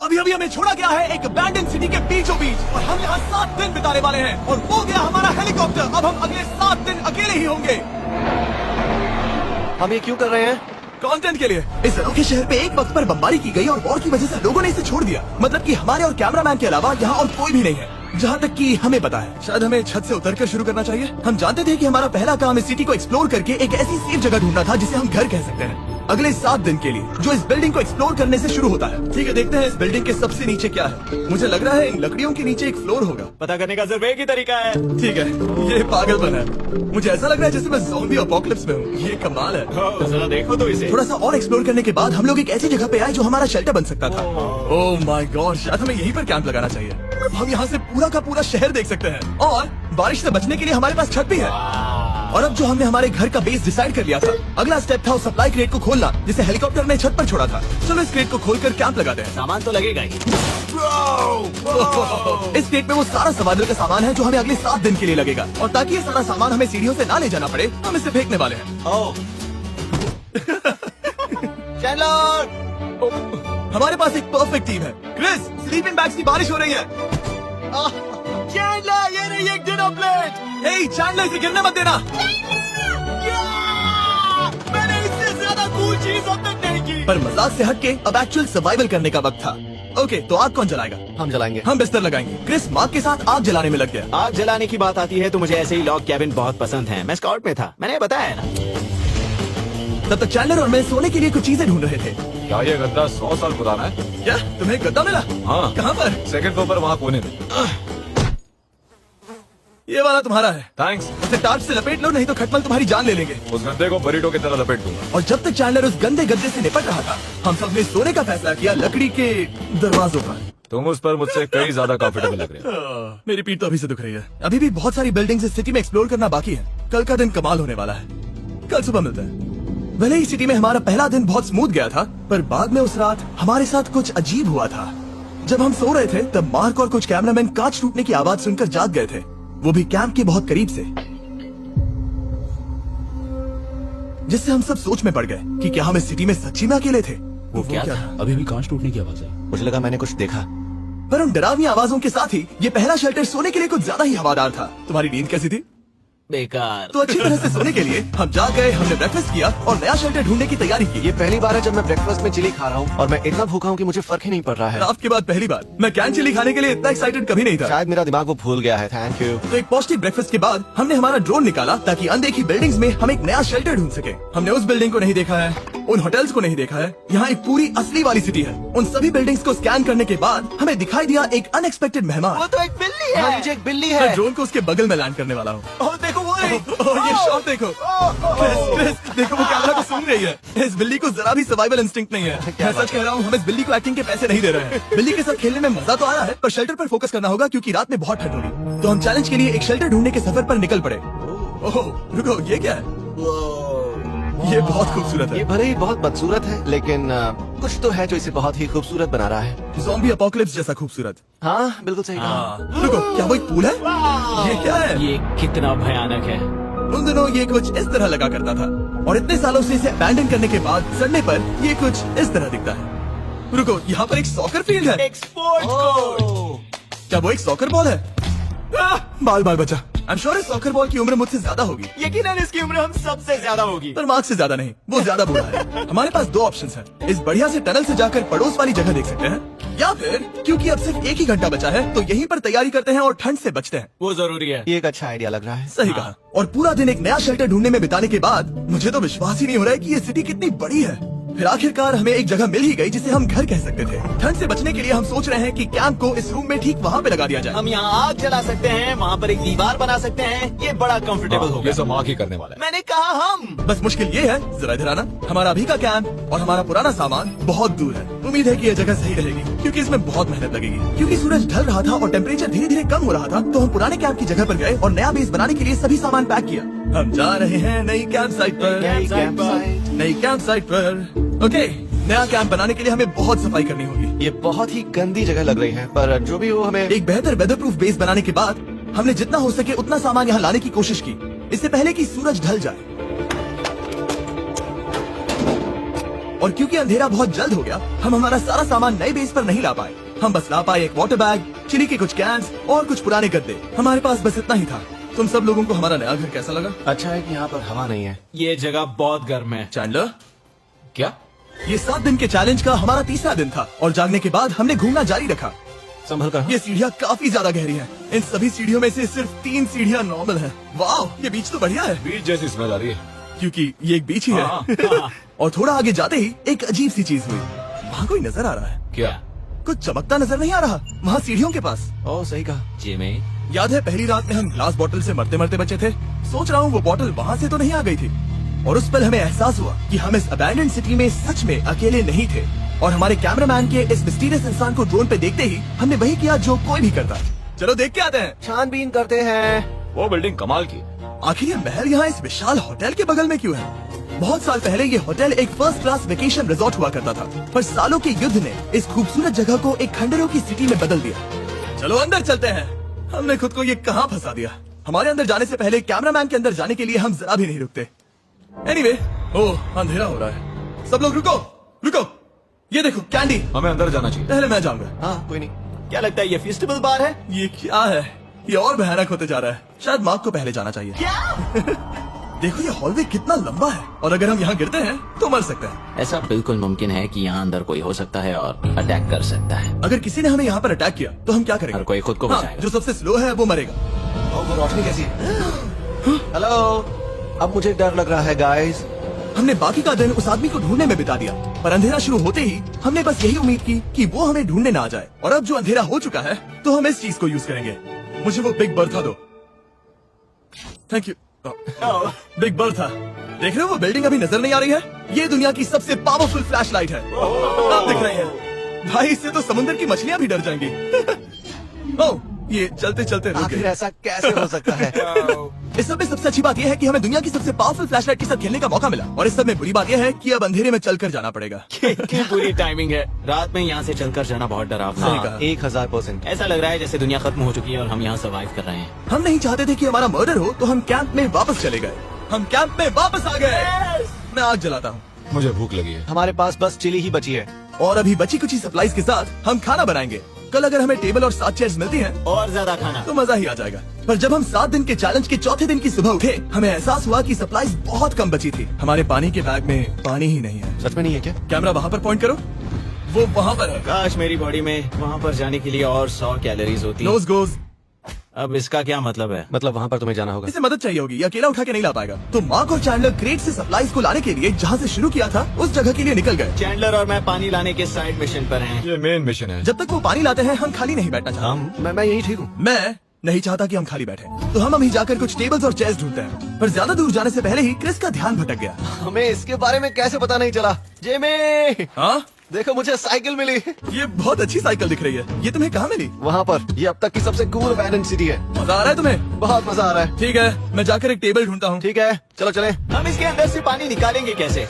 अभी अभी हमें छोड़ा गया है एक अबैंडन सिटी के बीचों बीच और हम यहाँ 7 दिन बिताने वाले हैं और वो गया हमारा हेलीकॉप्टर। अब हम अगले 7 दिन अकेले ही होंगे। हम ये क्यों कर रहे हैं? कंटेंट के लिए। इस अनोखे शहर पे एक वक्त पर बमबारी की गई और वॉर की वजह से लोगों ने इसे छोड़ दिया। मतलब कि हमारे और कैमरामैन के अलावा यहाँ और कोई भी नहीं है, जहाँ तक कि हमें पता है। शायद हमें छत से उतरकर शुरू करना चाहिए। हम जानते थे कि हमारा पहला काम इस सिटी को एक्सप्लोर करके एक ऐसी सेफ जगह ढूंढना था जिसे हम घर कह सकते हैं, अगले 7 दिन के लिए, जो इस बिल्डिंग को एक्सप्लोर करने से शुरू होता है। ठीक है, देखते हैं इस बिल्डिंग के सबसे नीचे क्या है। मुझे लग रहा है इन लकड़ियों के नीचे एक फ्लोर होगा। पता करने का सिर्फ एक ही तरीका है। ठीक है, ये पागलपन है। मुझे ऐसा लग रहा है जैसे मैं ज़ॉम्बी अपोकलिप्स में हूँ। ये कमाल है। जरा देखो तो इसे। थोड़ा सा और एक्सप्लोर करने के बाद हम लोग एक ऐसी जगह पे आए जो हमारा शेल्टर बन सकता था। ओह माय गॉड, शायद हमें यहीं पर कैंप लगाना चाहिए। हम यहाँ से पूरा का पूरा शहर देख सकते हैं और बारिश से बचने के लिए हमारे पास छत भी है। और अब जो हमने हमारे घर का बेस डिसाइड कर लिया था, अगला स्टेप था उस सप्लाई क्रेट को खोलना जिसे हेलीकॉप्टर ने छत पर छोड़ा था। चलो इस क्रेट को खोलकर कैंप लगाते हैं। सामान तो लगेगा ही। इस क्रेट में वो सारा सर्वाइवल का सामान है जो हमें अगले 7 दिन के लिए लगेगा। और ताकि ये सारा सामान हमें सीढ़ियों से ना ले जाना पड़े, हम इसे फेंकने वाले हैं। चैंडलर! हमारे पास एक परफेक्ट टीम है। क्रिस, स्लीपिंग बैग्स की बारिश हो रही है। चैंडलर, ये रही एक डिनर प्लेट। हे चैंडलर, इसे गिरने मत देना। मैंने इससे ज्यादा कूल चीज अब तक नहीं की। पर मजाक से हटके अब एक्चुअल सर्वाइवल करने का वक्त था। ओके, तो आग कौन जलाएगा? हम जलाएंगे। हम बिस्तर लगाएंगे। क्रिस मार्क के साथ आग जलाने में लग गया। आग जलाने की बात आती है तो मुझे ऐसे ही लॉग कैबिन बहुत पसंद है। मैं स्काउट में था, मैंने बताया है ना। तब तक चैंडलर और मैं सोने के लिए कुछ चीजें ढूंढ रहे थे। क्या ये गद्दा 100 साल पुराना है? क्या तुम्हें गद्दा मिला? हाँ। कहाँ पर? सेकंड फ्लोर पर, वहाँ कोने में। ये वाला तुम्हारा है। थैंक्स। उसे टार्च से लपेट लो, नहीं तो खटमल तुम्हारी जान ले लेंगे। उस गद्दे को बरीटो की तरह लपेट दूंगा। और जब तक चैंडलर उस गंदे गद्दे से निपट रहा था, हम सब ने सोने का फैसला किया लकड़ी के दरवाजों पर। तुम उस पर मुझसे कई ज्यादा कंफर्टेबल लग रहे हो। मेरी पीठ तो अभी से दुख रही है। अभी भी बहुत सारी बिल्डिंग्स इस सिटी में एक्सप्लोर करना बाकी है। कल का दिन कमाल होने वाला है। कल सुबह मिलते हैं। भले ही सिटी में हमारा पहला दिन बहुत स्मूथ गया था, पर बाद में उस रात हमारे साथ कुछ अजीब हुआ था। जब हम सो रहे थे तब मार्क और कुछ कैमरामैन कांच टूटने की आवाज सुनकर जाग गए थे, वो भी कैंप के बहुत करीब से, जिससे हम सब सोच में पड़ गए कि क्या हम इस सिटी में सच्ची में अकेले थे। वो क्या था? अभी भी कांच टूटने की आवाज है। मुझे लगा मैंने कुछ देखा। पर उन डरावनी आवाजों के साथ ही ये पहला शेल्टर सोने के लिए कुछ ज्यादा ही हवादार था। तुम्हारी नींद कैसी थी? बेकार। तो अच्छी तरह से सोने के लिए हम जाग गए। हमने ब्रेकफास्ट किया और नया शेल्टर ढूंढने की तैयारी की। ये पहली बार है जब मैं ब्रेकफास्ट में चिली खा रहा हूँ और मैं इतना भूखा हूँ कि मुझे फर्क ही नहीं पड़ रहा है। आपके बाद पहली बार मैं कैन चिली खाने के लिए इतना एक्साइटेड कभी नहीं था। शायद मेरा दिमाग वो भूल गया है। Thank you. तो एक पौष्टिक ब्रेकफास्ट के बाद हमने हमारा ड्रोन निकाला ताकि अनदेखी बिल्डिंग्स में हम एक नया शेल्टर ढूंढ सके। हमने उस बिल्डिंग को नहीं देखा है, उन होटल्स को नहीं देखा है। यहाँ एक पूरी असली वाली सिटी है। उन सभी बिल्डिंग्स को स्कैन करने के बाद हमें दिखाई दिया एक अनएक्सपेक्टेड मेहमान। वो तो एक बिल्ली है। हाँ, नीचे एक बिल्ली मैं है। ड्रोन को उसके बगल में लैंड करने वाला हूँ। ओह, देखो वो है। ये शॉट देखो। क्रिस, देखो वो कैमरा को सूंघ रही है। इस बिल्ली को जरा भी सर्वाइवल इंस्टिंक्ट नहीं है। मैं सच कह रहा हूँ, हम इस बिल्ली को एक्टिंग के पैसे नहीं दे रहे हैं। बिल्ली के साथ खेलने में मजा तो आ रहा है, पर शेल्टर पर फोकस करना होगा क्योंकि रात में बहुत ठंड होगी। तो हम चैलेंज के लिए एक शेल्टर ढूंढने के सफर पर निकल पड़े। ओह रुको, ये क्या है? ये बहुत खूबसूरत ये है। भले ही बहुत बदसूरत है, लेकिन कुछ तो है जो इसे बहुत ही खूबसूरत बना रहा है। ज़ॉम्बी अपोकलिप्स जैसा खूबसूरत। हाँ, बिल्कुल सही कहा। रुको, क्या वो एक पूल है? ये क्या है? ये कितना भयानक है। उन दिनों ये कुछ इस तरह लगा करता था और इतने सालों से इसे अबैंडन करने के बाद सड़ने पर ये कुछ इस तरह दिखता है। रुको, यहाँ पर एक सॉकर फील्ड है। एक स्पोर्ट्स कोर्ट। क्या वो एक सॉकर बॉल है? बाल बाल बचा। आई एम श्योर इस सॉकर बॉल की उम्र मुझसे ज्यादा होगी, यकीनन इसकी उम्र हम सबसे ज्यादा होगी। पर मार्क से ज्यादा नहीं। वो ज्यादा बुरा है। हमारे पास 2 ऑप्शंस हैं। इस बढ़िया से टनल से जाकर पड़ोस वाली जगह देख सकते हैं, या फिर क्योंकि अब सिर्फ 1 ही घंटा बचा है तो यहीं पर तैयारी करते हैं और ठंड से बचते हैं। वो जरूरी है। ये एक अच्छा आइडिया लग रहा है। सही कहा। और पूरा दिन एक नया शेल्टर ढूंढने में बिताने के बाद मुझे तो विश्वास ही नहीं हो रहा है कि ये सिटी कितनी बड़ी है। फिर आखिरकार हमें एक जगह मिल ही गई जिसे हम घर कह सकते थे। ठंड से बचने के लिए हम सोच रहे हैं कि कैंप को इस रूम में ठीक वहाँ पे लगा दिया जाए। हम यहाँ आग जला सकते हैं, वहाँ पर एक दीवार बना सकते हैं। ये बड़ा कंफर्टेबल ये होगा। सब मार्क ही करने वाला है। मैंने कहा हम। बस मुश्किल ये है, जरा इधर आना। हमारा अभी का कैंप और हमारा पुराना सामान बहुत दूर है। उम्मीद है कि यह जगह सही रहेगी क्योंकि इसमें बहुत मेहनत लगेगी। क्योंकि सूरज ढल रहा था और टेम्परेचर धीरे धीरे कम हो रहा था, तो हम पुराने कैंप की जगह पर गए और नया बेस बनाने के लिए सभी सामान पैक किया। हम जा रहे हैं नई कैंप साइट पर। नई कैंप साइट पर। ओके, नया कैंप बनाने के लिए हमें बहुत सफाई करनी होगी। ये बहुत ही गंदी जगह लग रही है, पर जो भी हो हमें एक बेहतर वेदर प्रूफ बेस बनाने के बाद हमने जितना हो सके उतना सामान यहाँ लाने की कोशिश की, इससे पहले कि सूरज ढल जाए। और क्योंकि अंधेरा बहुत जल्द हो गया, हम हमारा सारा सामान नए बेस पर नहीं ला पाए। हम बस ला पाए एक वाटर बैग, चिली के कुछ कैंस और कुछ पुराने गद्दे। हमारे पास बस इतना ही था। तुम सब लोगों को हमारा नया घर कैसा लगा? अच्छा है कि यहाँ पर हवा नहीं है। ये जगह बहुत गर्म है। चैंडलर, क्या? ये 7 दिन के चैलेंज का हमारा तीसरा दिन था और जागने के बाद हमने घूमना जारी रखा। संभल कर। ये सीढ़ियाँ काफी ज्यादा गहरी हैं। इन सभी सीढ़ियों में से सिर्फ 3 सीढ़ियाँ नॉर्मल हैं। वाह, ये बीच तो बढ़िया है बीच जैसी स्मेल आ रही है। क्योंकि ये एक बीच ही है। हाँ। और थोड़ा आगे जाते ही एक अजीब सी चीज हुई। वहाँ कोई नजर आ रहा है। क्या? कुछ चमकता नजर नहीं आ रहा वहाँ सीढ़ियों के पास। ओह सही कहा। जिमी, याद है पहली रात में हम ग्लास बॉटल से मरते मरते बचे थे? सोच रहा हूँ वो बॉटल वहाँ से तो नहीं आ गई थी। और उस पल हमें एहसास हुआ कि हम इस अबैंडन्ड सिटी में सच में अकेले नहीं थे। और हमारे कैमरामैन के इस मिस्टीरियस इंसान को ड्रोन पे देखते ही हमने वही किया जो कोई भी करता। चलो देख के आते हैं। छानबीन करते हैं। वो बिल्डिंग कमाल की। आखिर ये महल यहाँ इस विशाल होटल के बगल में क्यों है? बहुत साल पहले ये होटल एक फर्स्ट क्लास वेकेशन रिजॉर्ट हुआ करता था, पर सालों के युद्ध ने इस खूबसूरत जगह को एक खंडरों की सिटी में बदल दिया। चलो अंदर चलते हैं। हमने खुद को ये कहाँ फंसा दिया? हमारे अंदर जाने से पहले कैमरामैन के अंदर जाने के लिए हम जरा भी नहीं रुकते। एनीवे, ओह अंधेरा हो रहा है। सब लोग रुको, रुको। ये देखो कैंडी। हमें अंदर जाना चाहिए। पहले मैं जाऊंगा। हाँ कोई नहीं। क्या लगता है ये फेस्टिवल बार है? ये क्या है? ये और भयानक होते जा रहा है। शायद मार्क को पहले जाना चाहिए। देखो ये हॉलवे कितना लंबा है और अगर हम यहाँ गिरते हैं तो मर सकते हैं। ऐसा बिल्कुल मुमकिन है कि यहाँ अंदर कोई हो सकता है और अटैक कर सकता है। अगर किसी ने हमें यहाँ पर अटैक किया तो हम क्या करेंगे? हर कोई खुद को हाँ, बचाएगा। जो सबसे स्लो है वो मरेगा। ओह वो रोशनी कैसी है? हेलो। अब मुझे डर लग रहा है गाइस। हमने बाकी का दिन उस आदमी को ढूंढने में बिता दिया, पर अंधेरा शुरू होते ही हमने बस यही उम्मीद की कि वो हमें ढूंढने ना आ जाए। और अब जो अंधेरा हो चुका है तो हम इस चीज को यूज करेंगे। मुझे वो बिग बर्था दो। Thank you. Big Bertha. देख रहे हो वो बिल्डिंग अभी नजर नहीं आ रही है? ये दुनिया की सबसे पावरफुल फ्लैशलाइट है। आप दिख रही है भाई, इससे तो समुद्र की मछलियां भी डर जाएंगी। ओह, ये चलते चलते रुक आखिर गई। ऐसा कैसे हो सकता है? इस सब में सबसे अच्छी बात यह है कि हमें दुनिया की सबसे पावरफुल फ्लैशलाइट के साथ खेलने का मौका मिला। और इस सब में बुरी बात यह है कि अब अंधेरे में चलकर जाना पड़ेगा। कितनी बुरी टाइमिंग है। रात में यहाँ से चलकर जाना बहुत डरावना सही है। कहा। 1000%। ऐसा लग रहा है जैसे दुनिया खत्म हो चुकी है और हम यहाँ सर्वाइव कर रहे हैं। हम नहीं चाहते थे कि हमारा मर्डर हो, तो हम कैंप में वापस चले गए। हम कैंप में वापस आ गए। मैं आग जलाता हूँ मुझे भूख लगी है। हमारे पास बस चिली ही बची है। और अभी बची कुछ सप्लाईज के साथ हम खाना बनाएंगे। कल अगर हमें टेबल और 7 चेयर्स मिलती हैं और ज्यादा खाना। तो मजा ही आ जाएगा। पर जब हम 7 दिन के चैलेंज के चौथे दिन की सुबह उठे, हमें एहसास हुआ कि सप्लाईज बहुत कम बची थी। हमारे पानी के बैग में पानी ही नहीं है। सच में नहीं है क्या? कैमरा वहाँ पर पॉइंट करो। वो वहाँ पर है। काश मेरी बॉडी में वहाँ पर जाने के लिए और 100 कैलोरीज होती। Nose goes. अब इसका क्या मतलब है? मतलब वहाँ पर तुम्हें जाना होगा। इसे मदद चाहिए होगी, ये अकेला उठा के नहीं ला पाएगा। तो मार्क और चैंडलर क्रेट से सप्लाईज को लाने के लिए जहाँ से शुरू किया था उस जगह के लिए निकल गए। चैंडलर और मैं पानी लाने के साइड मिशन पर हैं। ये मेन मिशन है। जब तक वो पानी लाते हैं हम खाली नहीं बैठना चाहते। मैं यही ठीक हूँ। मैं नहीं चाहता कि हम खाली बैठे, तो हम अभी जाकर कुछ टेबल्स और चेयर्स ढूंढते हैं। पर ज्यादा दूर जाने से पहले ही क्रिस का ध्यान भटक गया। हमें इसके बारे में कैसे पता नहीं चला? जेमी, हाँ, देखो मुझे साइकिल मिली। ये बहुत अच्छी साइकिल दिख रही है। ये तुम्हें कहाँ मिली? वहाँ पर। ये अब तक की सबसे कूल अबैंडन्ड सिटी है। मजा आ रहा है तुम्हें? बहुत मजा आ रहा है। ठीक है, मैं जाकर एक टेबल ढूंढता हूँ। ठीक है चलो चले। हम इसके अंदर से पानी निकालेंगे कैसे?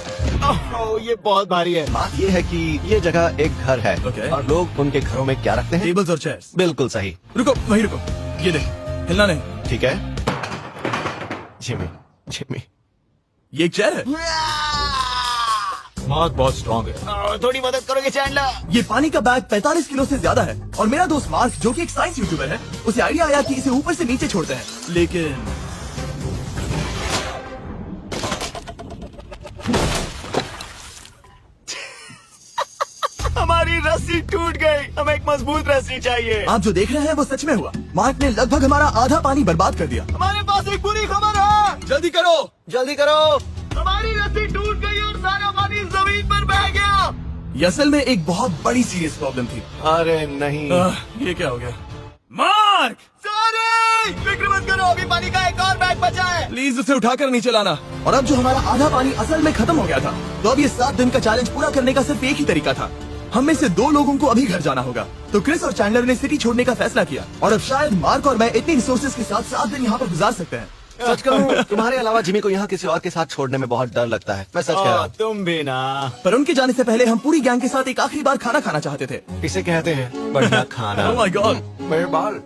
ओह, ये बहुत भारी है। बात ये है कि ये जगह एक घर है Okay. और लोग उनके घरों में क्या रखते हैं? टेबल्स और चेयर्स। बिल्कुल सही। रुको, वहीं रुको। ये देख, हिलना नहीं। ठीक है जिमी, जिमी। ये एक चेयर है। मार्क बहुत स्ट्रॉन्ग है। थोड़ी मदद करोगे चैंडलर? ये पानी का बैग 45 किलो से ज्यादा है। और मेरा दोस्त मार्क, जो कि एक साइंस यूट्यूबर है, उसे आइडिया आया कि इसे ऊपर से नीचे छोड़ते हैं। लेकिन हमारी रस्सी टूट गई। हमें एक मजबूत रस्सी चाहिए। आप जो देख रहे हैं वो सच में हुआ। मार्क ने लगभग हमारा आधा पानी बर्बाद कर दिया। हमारे पास एक बुरी खबर है। जल्दी करो। जल्दी करो। हमारी रस्सी टूट गई और सारा पानी जमीन पर बह गया। ये असल में एक बहुत बड़ी सीरियस प्रॉब्लम थी। अरे नहीं। ये क्या हो गया? मार्क, सॉरी, फिक्र मत करो, अभी पानी का एक और बैग बचा है। प्लीज उसे उठाकर नीचे लाना। और अब जो हमारा आधा पानी असल में खत्म हो गया था, तो अब ये 7 दिन का चैलेंज पूरा करने का सिर्फ एक ही तरीका था। हम में से 2 लोगों को अभी घर जाना होगा। तो क्रिस और चैंडलर ने सिटी छोड़ने का फैसला किया। और अब शायद मार्क और मैं इतनी रिसोर्सेज के साथ 7 दिन यहाँ पर गुजार सकते हैं। सच कहूँ तुम्हारे अलावा जिमी को यहाँ किसी और के साथ छोड़ने में बहुत डर लगता है। मैं सच कह रहा हूँ। तुम भी ना। पर उनके जाने से पहले हम पूरी गैंग के साथ एक आखिरी बार खाना खाना चाहते थे। इसे कहते हैं बढ़िया खाना। Oh my God! मेरे बाल।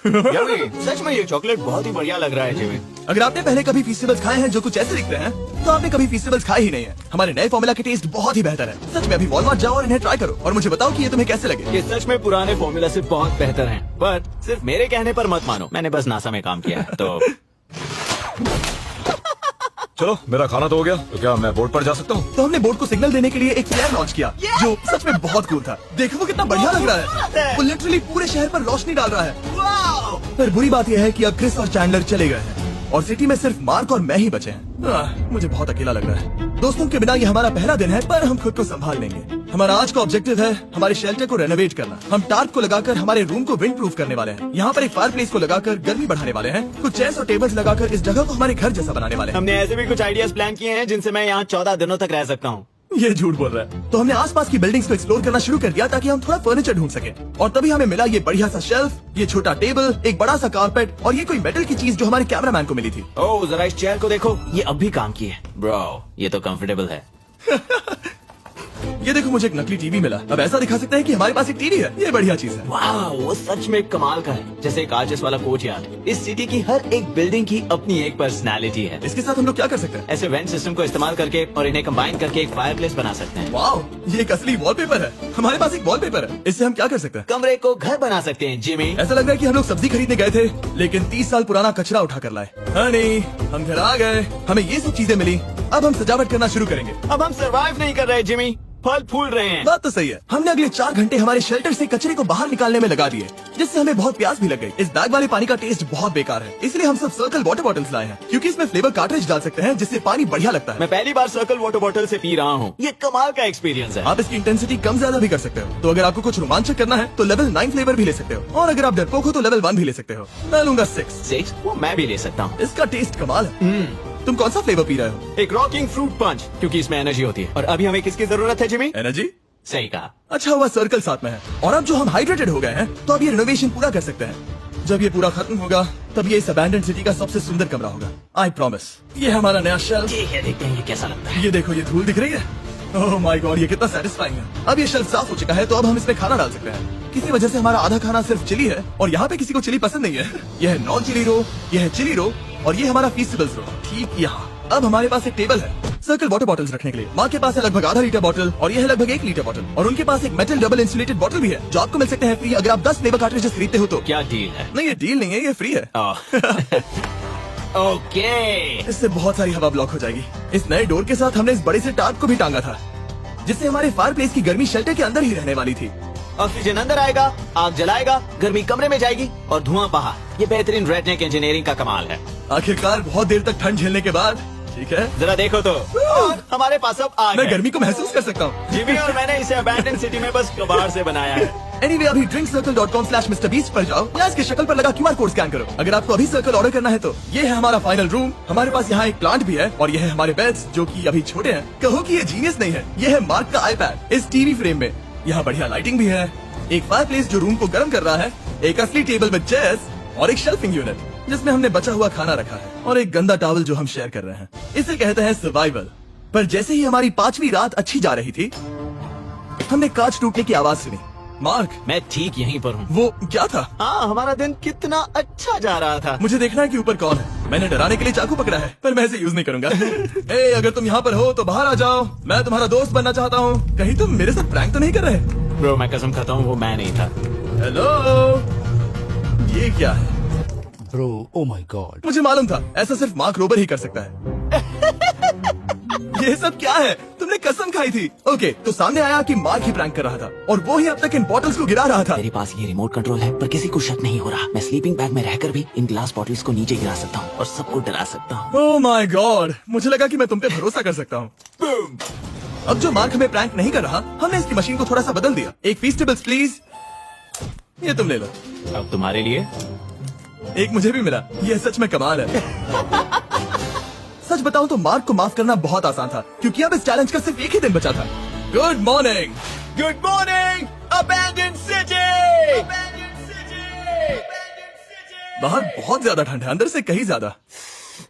Yummy! सच में ये चॉकलेट बहुत ही बढ़िया लग रहा है जिमी। अगर आपने पहले कभी फेस्टिवल्स खाए हैं जो कुछ ऐसे दिखते हैं तो आपने कभी फेस्टिवल्स खाए ही नहीं है। हमारे नए फॉर्मूला के टेस्ट बहुत ही बेहतर है। सच में अभी वॉलमार्ट जाओ और इन्हें ट्राई करो और मुझे बताओ कि ये तुम्हें कैसे लगे। ये सच में पुराने फॉर्मूला से बहुत बेहतर हैं, पर सिर्फ मेरे कहने पर मत मानो। मैंने बस नासा में काम किया है, तो चलो मेरा खाना तो हो गया, तो क्या मैं बोर्ड पर जा सकता हूँ? तो हमने बोर्ड को सिग्नल देने के लिए एक फ्लेयर लॉन्च किया जो सच में बहुत कूल था। देखो वो कितना बढ़िया लग रहा है। वो लिटरली पूरे शहर पर रोशनी डाल रहा है। पर बुरी बात यह है कि अब क्रिस और चैंडलर चले गए हैं और सिटी में सिर्फ मार्क और मैं ही बचे हैं। मुझे बहुत अकेला लग रहा है। दोस्तों के बिना ये हमारा पहला दिन है, पर हम खुद को संभाल लेंगे। हमारा आज का ऑब्जेक्टिव है हमारे शेल्टर को रेनोवेट करना। हम टार्प को लगाकर हमारे रूम को विंड प्रूफ करने वाले हैं। यहाँ पर एक फायर प्लेस को लगाकर गर्मी बढ़ाने वाले हैं। कुछ चेयर्स और टेबल्स लगाकर इस जगह को हमारे घर जैसा बनाने वाले हैं। हमने ऐसे भी कुछ आइडियाज प्लान किए हैं जिनसे मैं यहाँ 14 दिनों तक रह सकता हूँ। ये झूठ बोल रहा है। तो हमने आसपास की बिल्डिंग्स को एक्सप्लोर करना शुरू कर दिया ताकि हम थोड़ा फर्नीचर ढूंढ सके। और तभी हमें मिला ये बढ़िया सा शेल्फ, ये छोटा टेबल, एक बड़ा सा कारपेट और ये कोई मेटल की चीज जो हमारे कैमरामैन को मिली थी। ओह, जरा इस चेयर को देखो, ये अब भी काम की है। ब्रो, ये तो कंफर्टेबल है। ये देखो मुझे एक नकली टीवी मिला। अब ऐसा दिखा सकते हैं कि हमारे पास एक टीवी है। ये बढ़िया चीज है। वाह, वो सच में कमाल का है। जैसे एक आर्टिस्ट वाला कोच यार्ड। इस सिटी की हर एक बिल्डिंग की अपनी एक पर्सनालिटी है। इसके साथ हम लोग क्या कर सकते हैं? ऐसे वेंट सिस्टम को इस्तेमाल करके और इन्हें कंबाइन करके एक फायर प्लेस बना सकते हैं। वाओ, ये एक असली वॉलपेपर है। हमारे पास एक वॉलपेपर है। इससे हम क्या कर सकते हैं? कमरे को घर बना सकते हैं जिमी। ऐसा लग रहा है कि हम लोग सब्जी खरीदने गए थे लेकिन 30 साल पुराना कचरा उठा कर लाए। हनी, हम घर आ गए। हमें ये सब चीजें मिली। अब हम सजावट करना शुरू करेंगे। अब हम सरवाइव नहीं कर रहे जिमी, फल फूल रहे हैं। बात तो सही है। हमने अगले 4 घंटे हमारे शेल्टर से कचरे को बाहर निकालने में लगा दिए, जिससे हमें बहुत प्यास भी लग गई। इस बैग वाले पानी का टेस्ट बहुत बेकार है, इसलिए हम सब सर्कल वाटर बॉटल्स लाए हैं क्योंकि इसमें फ्लेवर कार्ट्रिज डाल सकते हैं जिससे पानी बढ़िया लगता है। मैं पहली बार सर्कल वाटर बॉटल से पी रहा हूँ। ये कमाल का एक्सपीरियंस है। आप इसकी इंटेंसिटी कम ज्यादा भी कर सकते हो। तो अगर आपको कुछ रोमांचक करना है तो लेवल 9 फ्लेवर भी ले सकते हो, और अगर आप डरपोक हो तो लेवल 1 भी ले सकते हो। मैं लूंगा 6। वो मैं भी ले सकता हूँ। इसका टेस्ट कमाल है। तुम कौन सा फ्लेवर पी रहे हो? एक रॉकिंग फ्रूट पंच, क्योंकि इसमें एनर्जी होती है। और अभी हमें किसकी जरूरत है जिमी? एनर्जी? सही कहा। अच्छा हुआ सर्कल साथ में है। और अब जो हम हाइड्रेटेड हो गए हैं तो अब ये रिनोवेशन पूरा कर सकते हैं। जब ये पूरा खत्म होगा तब ये इस अबैंडन्ड सिटी का सबसे सुंदर कमरा होगा। I promise. ये हमारा नया शेल्फ। ठीक है, देखते हैं ये कैसा लगता है। ये देखो, ये धूल दिख रही है। ओह माय गॉड, ये कितना सेटिस्फाइंग है। अब ये शेल्फ साफ हो चुका है तो अब हम इसमें खाना डाल सकते हैं। किसी वजह से हमारा आधा खाना सिर्फ चिली है और यहाँ पे किसी को चिली पसंद नहीं है। यह है नॉन चिली रो, यह है चिली रो और ये हमारा फीस्टेबल्स रो ठीक यहाँ। अब हमारे पास एक टेबल है सर्कल वाटर बॉटल्स रखने के लिए। माँ के पास है लगभग आधा लीटर बॉटल और ये है लगभग 1 लीटर बॉटल, और उनके पास एक मेटल डबल इंसुलेटेड बॉटल भी है जो आपको मिल सकते हैं फ्री अगर आप 10 फ्लेवर कार्ट्रिजेस खरीदते हो तो। क्या डील है? नहीं, ये डील नहीं है, ये फ्री है। ओके। इससे बहुत सारी हवा ब्लॉक हो जाएगी। इस नए डोर के साथ हमने इस बड़े से टार्प को भी टांगा था जिससे हमारे फायर प्लेस की गर्मी शेल्टर के अंदर ही रहने वाली थी। ऑक्सीजन अंदर आएगा, आग जलाएगा, गर्मी कमरे में जाएगी और धुआं बाहर। ये बेहतरीन रेडनेक इंजीनियरिंग का कमाल है। आखिरकार बहुत देर तक ठंड झेलने के बाद, ठीक है, जरा देखो तो, और हमारे पास अब आग मैं है। गर्मी को महसूस कर सकता हूँ। जिमी और मैंने इसे अबैंडन सिटी में बस कबाड़ से बनाया है। एनीवे, अभी drinkcircle.com/MrBeast पर जाओ या इसके शक्ल पर लगा QR कोड स्कैन करो। अगर आपको अभी सर्कल ऑर्डर करना है तो ये है हमारा फाइनल रूम। हमारे पास यहाँ एक प्लांट भी है और ये है हमारे बेड्स जो कि अभी छोटे हैं। कहो कि ये जीनियस नहीं है। ये है मार्क का आईपैड इस टीवी फ्रेम में। यहाँ बढ़िया लाइटिंग भी है, एक फायर प्लेस जो रूम को गर्म कर रहा है, एक असली टेबल विद चेयर्स और एक शेल्फिंग यूनिट जिसमें हमने बचा हुआ खाना रखा है, और एक गंदा टॉवल जो हम शेयर कर रहे हैं। इसे कहते हैं सर्वाइवल। पर जैसे ही हमारी 5वीं रात अच्छी जा रही थी हमने कांच टूटने की आवाज सुनी। मार्क, मैं ठीक यहीं पर हूँ। वो क्या था? हाँ, हमारा दिन कितना अच्छा जा रहा था। मुझे देखना है कि ऊपर कौन है। मैंने डराने के लिए चाकू पकड़ा है पर मैं इसे यूज नहीं करूंगा। ए, अगर तुम यहाँ पर हो तो बाहर आ जाओ। मैं तुम्हारा दोस्त बनना चाहता हूँ। कहीं तुम मेरे साथ प्रैंक तो नहीं कर रहे? ब्रो, मैं कसम खाता हूँ वो मैं नहीं था। हेलो, ये क्या है? Bro, oh my God. मुझे मालूम था ऐसा सिर्फ मार्क रोबर ही कर सकता है। ये सब क्या है? तुमने कसम खाई थी। ओके, तो सामने आया कि मार्क ही प्रैंक कर रहा था और वो ही अब तक इन बॉटल्स को गिरा रहा था। मेरे पास ये रिमोट कंट्रोल है पर किसी को शक नहीं हो रहा। मैं स्लीपिंग बैग में रहकर भी इन ग्लास बॉटल्स को नीचे गिरा सकता हूँ और सबको डरा सकता हूँ। ओह माय गॉड, मुझे लगा कि मैं तुम पे भरोसा कर सकता हूँ। अब जो मार्क हमें प्रैंक नहीं कर रहा, हमने इसकी मशीन को थोड़ा सा बदल दिया। एक फीस्टेबल्स प्लीज, ये तुम ले लो। अब तुम्हारे लिए एक मुझे भी मिला। ये सच में कमाल है। सच बताऊं तो मार्क को माफ करना बहुत आसान था क्योंकि अब इस चैलेंज का सिर्फ एक ही दिन बचा था। Good morning, good morning abandoned city. बाहर बहुत ज्यादा ठंड है, अंदर से कहीं ज्यादा।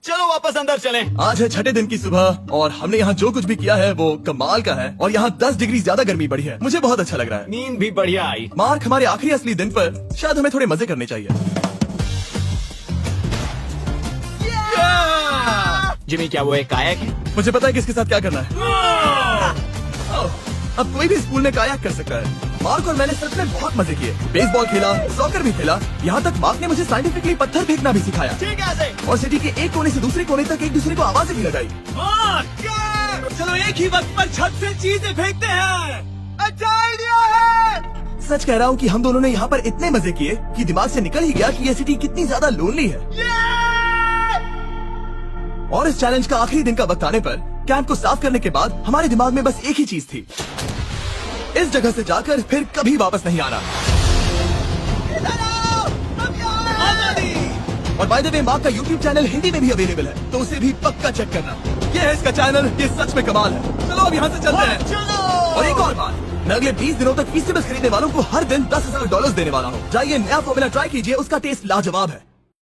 चलो वापस अंदर चलें। आज है 6ठे दिन की सुबह और हमने यहाँ जो कुछ भी किया है वो कमाल का है, और यहाँ 10 डिग्री ज्यादा गर्मी बढ़ी है। मुझे बहुत अच्छा लग रहा है। नींद भी बढ़िया आई। मार्क, हमारे आखिरी असली दिन पर शायद हमें थोड़े मजे करने चाहिए। जिमी, क्या वो एक कायक है? मुझे पता है किसके साथ क्या करना है। अब कोई भी स्कूल में कायाक कर सकता है। मार्क और मैंने सच में बहुत मजे किए। बेसबॉल खेला, सॉकर भी खेला, यहाँ तक मार्क ने मुझे साइंटिफिकली पत्थर फेंकना भी सिखाया। ठीक है। और सिटी के एक कोने से दूसरे कोने तक एक दूसरे को आवाजें भी लगाई। चलो एक ही वक्त पर छत से चीजें फेंकते हैं। अच्छा आइडिया है। सच कह रहा हूँ कि हम दोनों ने यहाँ पर इतने मजे किए कि दिमाग से निकल ही गया कि ये सिटी कितनी ज्यादा लोनली है। और इस चैलेंज का आखिरी दिन का वक्त आने पर कैंप को साफ करने के बाद हमारे दिमाग में बस एक ही चीज थी, इस जगह से जाकर फिर कभी वापस नहीं आना। और बाय द वे, मार्क का यूट्यूब चैनल हिंदी में भी अवेलेबल है, तो उसे भी पक्का चेक करना। ये है इसका चैनल, ये सच में कमाल है। चलो अब यहाँ से चलते हैं। और एक और बात, मैं अगले 20 दिनों तक फीसेबल्स खरीदने वालों को हर दिन $10,000 देने वाला हूँ। जाइए, नया फॉर्मूला ट्राई कीजिए, उसका टेस्ट लाजवाब है।